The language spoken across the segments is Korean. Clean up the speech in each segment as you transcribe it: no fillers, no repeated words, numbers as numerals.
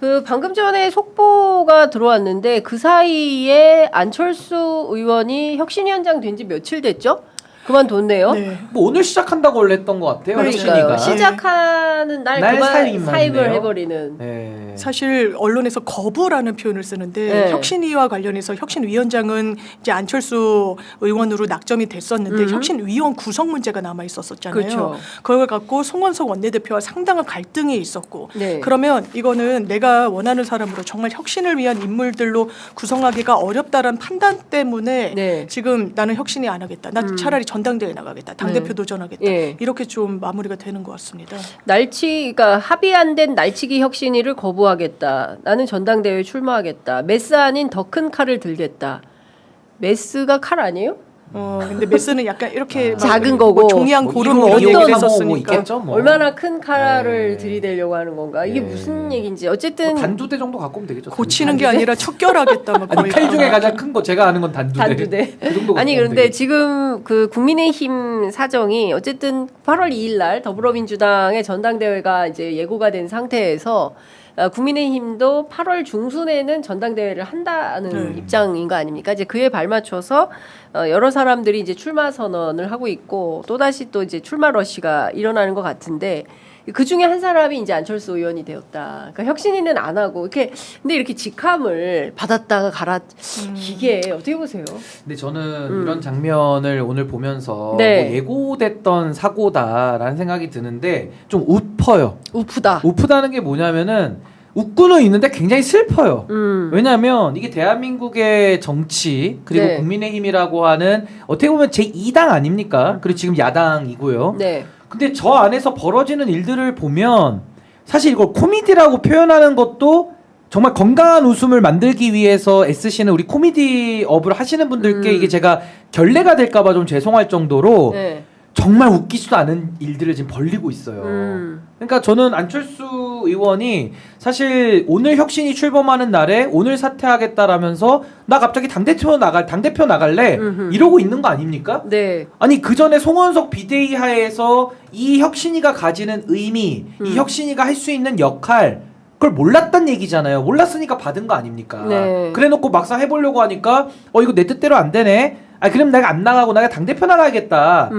그 방금 전에 속보가 들어왔는데 그 사이에 안철수 의원이 혁신위원장 된 지 며칠 됐죠? 그만뒀네요. 네. 뭐 오늘 시작한다고 원래 했던 것 같아요. 그러니까요. 혁신위가. 시작하는 날 그만 사임을 있네요. 해버리는. 네. 사실 언론에서 거부라는 표현을 쓰는데 네. 혁신위와 관련해서 혁신위원장은 이제 안철수 의원으로 낙점이 됐었는데 혁신위원 구성 문제가 남아 있었잖아요. 그렇죠. 그걸 갖고 송원석 원내대표와 상당한 갈등이 있었고 네. 그러면 이거는 내가 원하는 사람으로 정말 혁신을 위한 인물들로 구성하기가 어렵다라는 판단 때문에 네. 지금 나는 혁신이 안 하겠다. 나 차라리 전당대회 나가겠다. 당대표 도전하겠다. 예. 이렇게 좀 마무리가 되는 것 같습니다. 그러니까 합의 안 된 날치기 혁신위를 거부하겠다. 나는 전당대회에 출마하겠다. 메스 아닌 더 큰 칼을 들겠다. 메스가 칼 아니에요? 근데 메스는 약간 이렇게 막 작은 거고. 뭐 종이한 뭐 고름 이거 이런 뭐 얘기를 뭐 했었으니까 있겠죠, 뭐. 얼마나 큰 칼을 네. 들이대려고 하는 건가? 이게 네. 무슨 얘기인지 어쨌든 뭐 단두대 정도 갖고 오면 되겠죠. 고치는 게 아니라 척결하겠다. 막 아니 칼 중에 가장 큰 거 제가 아는 건 단두대. 단두대. 그 정도 아니 갖고 오면 그런데 되겠죠. 지금 그 국민의힘 사정이 어쨌든 8월 2일 날 더불어민주당의 전당대회가 이제 예고가 된 상태에서 국민의힘도 8월 중순에는 전당대회를 한다는 입장인 거 아닙니까? 이제 그에 발맞춰서 여러 사람들이 이제 출마 선언을 하고 있고 또다시 또 이제 출마 러시가 일어나는 것 같은데 그 중에 한 사람이 이제 안철수 의원이 되었다. 그러니까 혁신위는 안 하고 이렇게 근데 이렇게 직함을 받았다가 이게 어떻게 보세요? 근데 저는 이런 장면을 오늘 보면서 네. 뭐 예고됐던 사고다라는 생각이 드는데 좀 웃퍼요. 우프다. 웃프다는 게 뭐냐면은 웃고는 있는데 굉장히 슬퍼요. 왜냐하면 이게 대한민국의 정치 그리고 네. 국민의힘이라고 하는 어떻게 보면 제2당 아닙니까? 그리고 지금 야당이고요. 네. 근데 저 안에서 벌어지는 일들을 보면 사실 이걸 코미디라고 표현하는 것도 정말 건강한 웃음을 만들기 위해서 애쓰시는 우리 코미디 업을 하시는 분들께 이게 제가 결례가 될까봐 좀 죄송할 정도로 네. 정말 웃기지도 않은 일들을 지금 벌리고 있어요. 그러니까 저는 안철수 의원이 사실 오늘 혁신이 출범하는 날에 오늘 사퇴하겠다라면서 나 갑자기 당대표 나갈래 이러고 있는 거 아닙니까? 네. 아니 그 전에 송원석 비대위 하에서 이 혁신이가 가지는 의미, 이 혁신이가 할 수 있는 역할 그걸 몰랐단 얘기잖아요. 몰랐으니까 받은 거 아닙니까? 네. 그래놓고 막상 해보려고 하니까 이거 내 뜻대로 안 되네. 그럼 내가 안 나가고 내가 당대표 나가야겠다.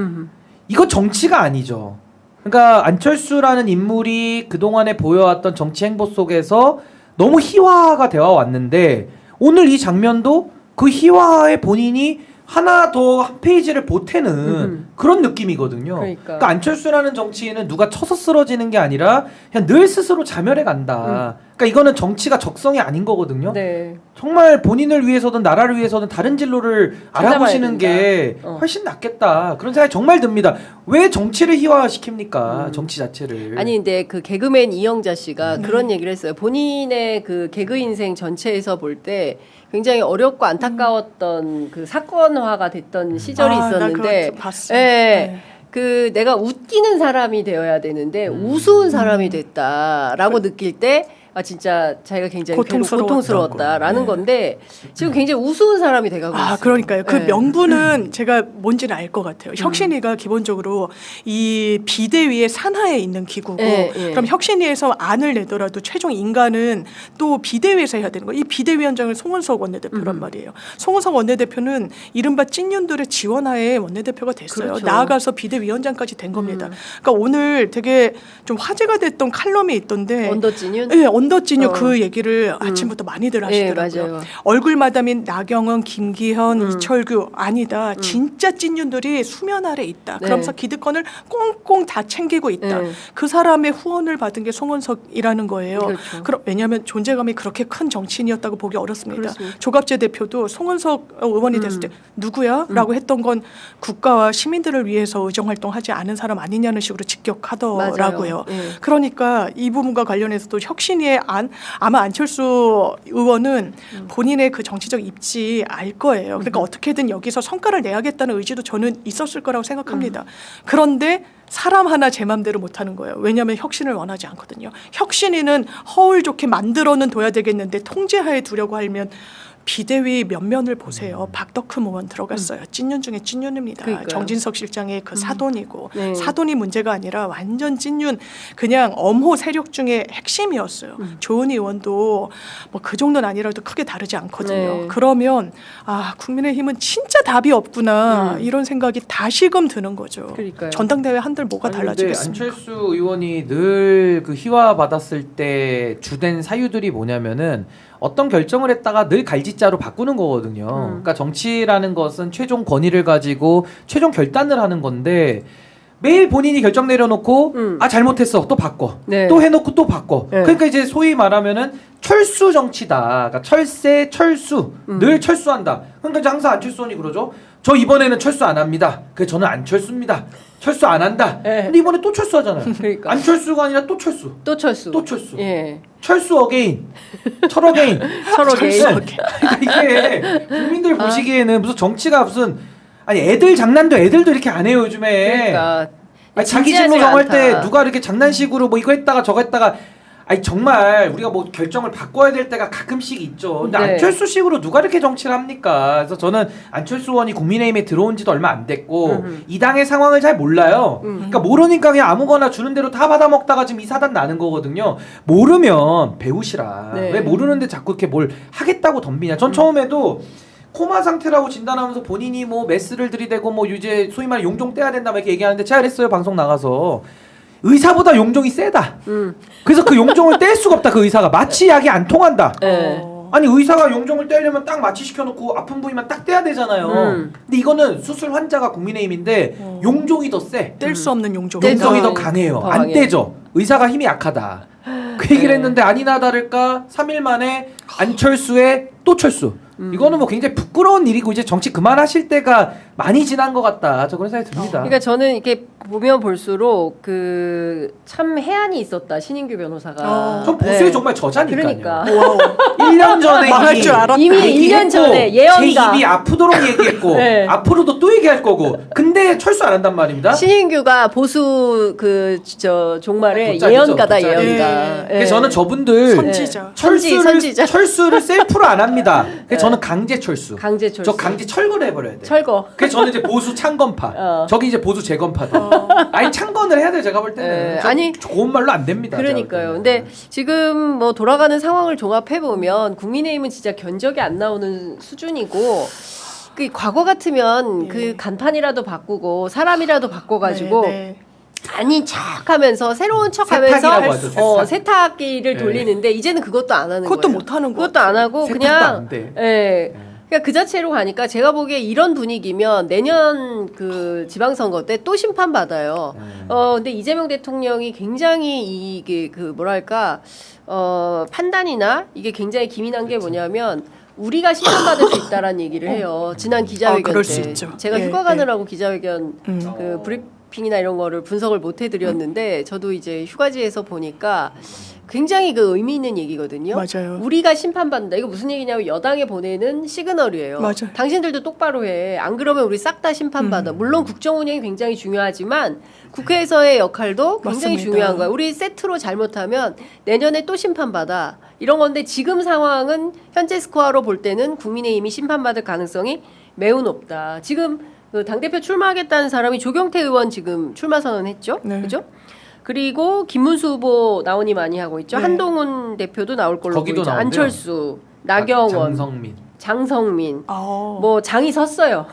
이거 정치가 아니죠. 그러니까 안철수라는 인물이 그동안에 보여왔던 정치 행보 속에서 너무 희화가 되어 왔는데 오늘 이 장면도 그 희화에 본인이 하나 더 한 페이지를 보태는 그런 느낌이거든요. 그러니까 안철수라는 정치인은 누가 쳐서 쓰러지는 게 아니라 그냥 늘 스스로 자멸해 간다. 그러니까 이거는 정치가 적성이 아닌 거거든요. 네. 정말 본인을 위해서든 나라를 위해서든 다른 진로를 알아보시는 된다. 게 훨씬 낫겠다. 그런 생각이 정말 듭니다. 왜 정치를 희화시킵니까? 정치 자체를. 아니 근데 그 개그맨 이영자 씨가 그런 얘기를 했어요. 본인의 그 개그 인생 전체에서 볼 때 굉장히 어렵고 안타까웠던 그 사건화가 됐던 시절이 있었는데, 나 그거 봤어. 예. 네. 그 내가 웃기는 사람이 되어야 되는데 우스운 사람이 됐다라고 느낄 때 진짜 자기가 굉장히 고통스러웠다라는 네. 건데 지금 굉장히 우스운 사람이 돼가고 있어요. 그러니까요. 그 네. 명분은 제가 뭔지는 알 것 같아요. 혁신위가 기본적으로 이 비대위의 산하에 있는 기구고 그럼 혁신위에서 안을 내더라도 최종 인가는 또 비대위에서 해야 되는 거예요. 이 비대위원장은 송원석 원내대표란 말이에요. 송원석 원내대표는 이른바 찐윤들의 지원하에 원내대표가 됐어요. 그렇죠. 나아가서 비대위원장까지 된 겁니다. 그러니까 오늘 되게 좀 화제가 됐던 칼럼이 있던데 언더찐윤? 네, 언더찐윤 그 얘기를 아침부터 많이들 하시더라고요. 맞아요. 얼굴 마담인 나경원, 김기현, 이철규 아니다. 진짜 찐윤들이 수면 아래 있다. 네. 그러면서 기득권을 꽁꽁 다 챙기고 있다. 네. 그 사람의 후원을 받은 게 송원석이라는 거예요. 그렇죠. 왜냐하면 존재감이 그렇게 큰 정치인이었다고 보기 어렵습니다. 그렇습니다. 조갑재 대표도 송원석 의원이 됐을 때 누구야? 라고 했던 건 국가와 시민들을 위해서 의정활동하지 않은 사람 아니냐는 식으로 직격하더라고요. 그러니까 이 부분과 관련해서도 혁신위의 아마 안철수 의원은 본인의 그 정치적 입지 알 거예요. 그러니까 어떻게든 여기서 성과를 내야겠다는 의지도 저는 있었을 거라고 생각합니다. 그런데 사람 하나 제 맘대로 못하는 거예요. 왜냐하면 혁신을 원하지 않거든요. 혁신위는 허울 좋게 만들어는 둬야 되겠는데 통제하에 두려고 하면 비대위 면면을 보세요. 박덕흠 의원 들어갔어요. 찐윤 중에 찐윤입니다. 그러니까요. 정진석 실장의 그 사돈이고 네. 사돈이 문제가 아니라 완전 찐윤 그냥 엄호 세력 중에 핵심이었어요. 조은희 의원도 뭐 그 정도는 아니라도 크게 다르지 않거든요. 네. 그러면 아 국민의힘은 진짜 답이 없구나 이런 생각이 다시금 드는 거죠. 그러니까요. 전당대회 한들 뭐가 아니, 근데 달라지겠습니까? 안철수 의원이 늘 그 희화 받았을 때 주된 사유들이 뭐냐면은 어떤 결정을 했다가 늘 갈짓자로 바꾸는 거거든요. 그러니까 정치라는 것은 최종 권위를 가지고 최종 결단을 하는 건데 매일 본인이 결정 내려놓고 아 잘못했어 또 바꿔 네. 또 해놓고 또 바꿔. 네. 그러니까 이제 소위 말하면은 철수 정치다. 그러니까 철새 철수 늘 철수한다. 그러니까 이제 항상 안철수 의원이 그러죠. 저 이번에는 철수 안 합니다. 그래서 저는 안철수입니다. 철수 안 한다. 네. 근데 이번에 또 철수하잖아요. 그러니까. 안철수가 아니라 또 철수. 또 철수. 또 철수. 예. 철수 어게인. 철 어게인. 철 어게인. 그러니까 이게 국민들 보시기에는 무슨 정치가 무슨 아니 애들 장난도 애들도 이렇게 안 해요 요즘에. 그러니까 아니, 자기 진지하지가 진로 정할 않다. 때 누가 이렇게 장난식으로 뭐 이거 했다가 저거 했다가 아니 정말 우리가 뭐 결정을 바꿔야 될 때가 가끔씩 있죠. 근데 네. 안철수식으로 누가 이렇게 정치를 합니까? 그래서 저는 안철수 의원이 국민의힘에 들어온 지도 얼마 안 됐고 이 당의 상황을 잘 몰라요. 그러니까 모르니까 그냥 아무거나 주는 대로 다 받아먹다가 지금 이 사단 나는 거거든요. 모르면 배우시라. 네. 왜 모르는데 자꾸 이렇게 뭘 하겠다고 덤비냐. 전 처음에도 코마 상태라고 진단하면서 본인이 뭐 메스를 들이대고 뭐 이제 소위 말해 용종 떼야 된다 막 이렇게 얘기하는데 제가 그랬어요 방송 나가서 의사보다 용종이 세다. 그래서 그 용종을 뗄 수가 없다. 그 의사가 마취 약이 안 통한다. 예. 아니 의사가 용종을 떼려면 딱 마취 시켜놓고 아픈 부위만 딱 떼야 되잖아요. 근데 이거는 수술 환자가 국민의힘인데 용종이 더 세. 뗄 수 없는 용종. 용종이 더 더 강해요. 안 강해. 떼죠. 의사가 힘이 약하다. 그 얘기를 네. 했는데 아니나 다를까 3일 만에 안철수의 또 철수. 이거는 뭐 굉장히 부끄러운 일이고 이제 정치 그만하실 때가 많이 지난 것 같다. 저 그런 생각이 듭니다. 그러니까 저는 이렇게 보면 볼수록 그 참 해안이 있었다 신인규 변호사가. 전 보수의 네. 정말 저자니까요. 그러니까. 와우. 1년 전에 말할 줄 알았다. 이미 1년 전에 예언가. 제 입이 아프도록 얘기했고 네. 앞으로도 또 얘기할 거고 근데 철수 안 한단 말입니다. 신인규가 보수 그 저 종말의 돗자리죠, 예언가다 돗자리. 예언가. 예. 그래서 저는 저분들 선지자. 선지자. 철수를 셀프로 안 합니다. 그래서 저는 강제 철수. 강제 철수. 저 강제 철거를 해버려야 돼. 철거. 그래서 저는 이제 보수 창건파. 저기 이제 보수 재건파다. 아니 창건을 해야 돼 제가 볼 때는. 예. 저 아니, 좋은 말로 안 됩니다. 그러니까요. 제가 볼 근데 때는. 지금 뭐 돌아가는 상황을 종합해 보면 국민의힘은 진짜 견적이 안 나오는 수준이고 그 과거 같으면 그 간판이라도 바꾸고 사람이라도 바꿔가지고 네. 아닌 척하면서 새로운 척하면서 세탁이라고 하죠, 세탁. 세탁기를 네. 돌리는데 이제는 그것도 안 하는 그것도 거예요. 못 하는 거. 그것도 안 하고 세탁도 그냥 안 돼. 예. 그러니까 그 자체로 가니까 제가 보기에 이런 분위기면 내년 그 지방선거 때 또 심판 받아요. 근데 이재명 대통령이 굉장히 이게 그 뭐랄까 판단이나 이게 굉장히 기민한 게 뭐냐면 우리가 심판받을 수 있다라는 얘기를 해요. 지난 기자회견 그럴 때 수 있죠. 제가 예, 휴가 가느라고 기자회견 음. 그 브리핑이나 이런 거를 분석을 못 해드렸는데 저도 이제 휴가지에서 보니까 굉장히 그 의미 있는 얘기거든요. 맞아요. 우리가 심판받는다. 이거 무슨 얘기냐면 여당에 보내는 시그널이에요. 맞아요. 당신들도 똑바로 해. 안 그러면 우리 싹 다 심판받아. 물론 국정 운영이 굉장히 중요하지만 국회에서의 역할도 굉장히 맞습니다. 중요한 거야. 우리 세트로 잘못하면 내년에 또 심판받아. 이런 건데 지금 상황은 현재 스코어로 볼 때는 국민의힘이 심판받을 가능성이 매우 높다. 지금 그 당대표 출마하겠다는 사람이 조경태 의원 지금 출마 선언했죠. 네. 그죠? 그리고 김문수 후보 나오니 많이 하고 있죠. 네. 한동훈 대표도 나올 걸로 거기도 보이죠. 나온대요. 안철수, 나경원, 장성민. 장성민. 아. 뭐 장이 섰어요.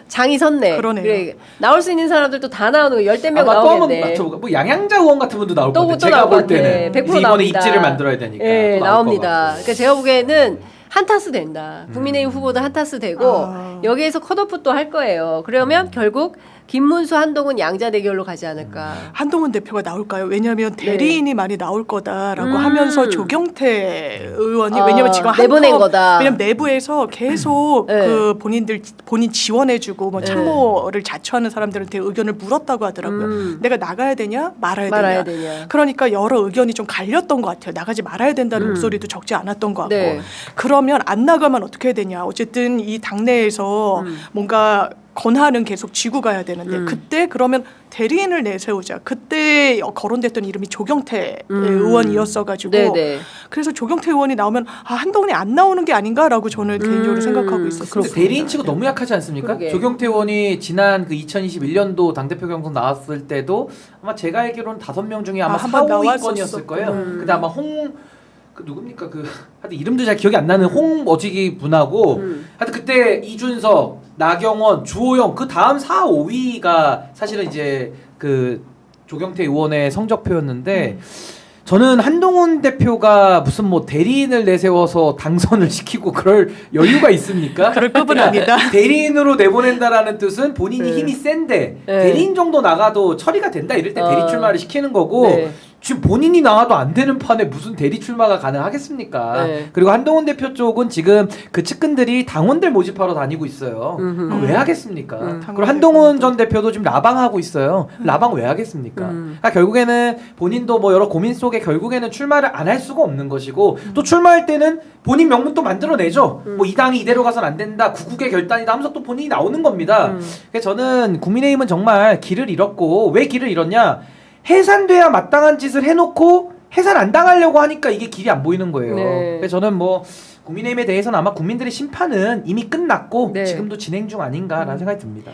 장이 섰네. 그러네요. 그래, 나올 수 있는 사람들도 다 나오는 거 열댓 명 또 한번 나오겠네. 맞춰볼까? 뭐 양양자 의원 같은 분도 나올 것 또 같아요. 또 제가 나올 볼 것 같아. 때는 100% 이번에 나옵니다. 입지를 만들어야 되니까. 예, 또 나올 나옵니다. 것 같고. 그러니까 제가 보기에는 한타스 된다. 국민의힘 후보도 한타스 되고 여기에서 컷오프 또 할 거예요. 그러면 결국 김문수, 한동훈 양자 대결로 가지 않을까. 한동훈 대표가 나올까요? 왜냐하면 대리인이 많이 나올 거다라고 하면서 조경태 의원이 왜냐하면 지금 내보낸 거다. 왜냐면 내부에서 계속 네. 그 본인 지원해주고 뭐 참모를 자처하는 사람들한테 의견을 물었다고 하더라고요. 내가 나가야 되냐 말아야 되냐. 그러니까 여러 의견이 좀 갈렸던 것 같아요. 나가지 말아야 된다는 목소리도 적지 않았던 것 같고. 네. 그러면 안 나가면 어떻게 해야 되냐. 어쨌든 이 당내에서 뭔가 권한은 계속 쥐고 가야 되는데 그때 그러면 대리인을 내세우자. 그때 거론됐던 이름이 조경태 의원이었어가지고 네네. 그래서 조경태 의원이 나오면 한동훈이 안 나오는 게 아닌가라고 저는 개인적으로 생각하고 있었어요. 근데 대리인 치고 너무 약하지 않습니까? 그러게. 조경태 의원이 지난 그 2021년도 당대표 경선 나왔을 때도 아마 제가 알기로는 5명 중에 아마 한번 4, 5위권이었을 거예요. 근데 아마 그 누굽니까 그 하여튼 이름도 잘 기억이 안 나는 홍어지기 분하고 하여튼 그때 이준석, 나경원, 주호영 그 다음 4, 5위가 사실은 이제 그 조경태 의원의 성적표였는데 저는 한동훈 대표가 무슨 뭐 대리인을 내세워서 당선을 시키고 그럴 여유가 있습니까? 그럴 급은 아니다. 대리인으로 내보낸다라는 뜻은 본인이 네. 힘이 센데 네. 대리인 정도 나가도 처리가 된다 이럴 때 대리 출마를 시키는 거고 네. 지금 본인이 나와도 안 되는 판에 무슨 대리 출마가 가능하겠습니까? 네. 그리고 한동훈 대표 쪽은 지금 그 측근들이 당원들 모집하러 다니고 있어요. 그거 왜 하겠습니까? 그리고 한동훈 전 대표도 지금 라방하고 있어요. 라방 왜 하겠습니까? 그러니까 결국에는 본인도 뭐 여러 고민 속에 결국에는 출마를 안 할 수가 없는 것이고 또 출마할 때는 본인 명분 또 만들어내죠. 뭐 이 당이 이대로 가선 안 된다. 구국의 결단이다 하면서 또 본인이 나오는 겁니다. 그래서 저는 국민의힘은 정말 길을 잃었고 왜 길을 잃었냐? 해산돼야 마땅한 짓을 해놓고 해산 안 당하려고 하니까 이게 길이 안 보이는 거예요. 네. 그래서 저는 뭐 국민의힘에 대해서는 아마 국민들의 심판은 이미 끝났고 네. 지금도 진행 중 아닌가라는 생각이 듭니다.